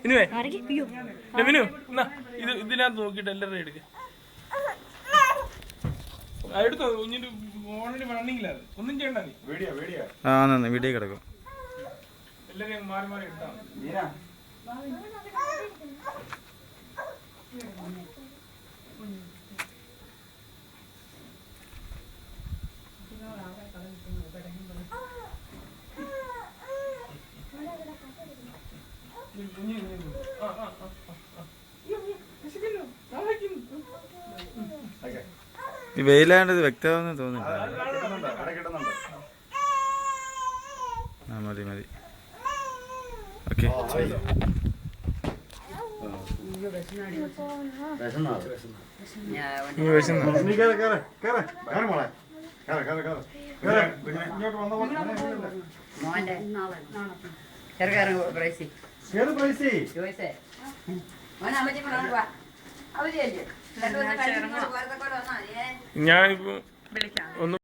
ഇനുവേ വിനു എന്നാ ഇതിനകത്ത് നോക്കിട്ട് എല്ലാവരും എടുക്ക എടുത്തോ കുഞ്ഞിന്റെ ഓൾറെഡി റണ്ണിങ്ങിലാണ് ഒന്നും ചെയ്യണ്ട നീ വീഡിയോ കിടക്കും എല്ലാവരും മാറി മാറി എടുത്താ ഈ വെയിലാണ്ടത് വ്യക്തമാണെന്ന് തോന്നുന്നില്ല. മതി മതി ഓക്കെ. ഞാൻ ഒന്ന്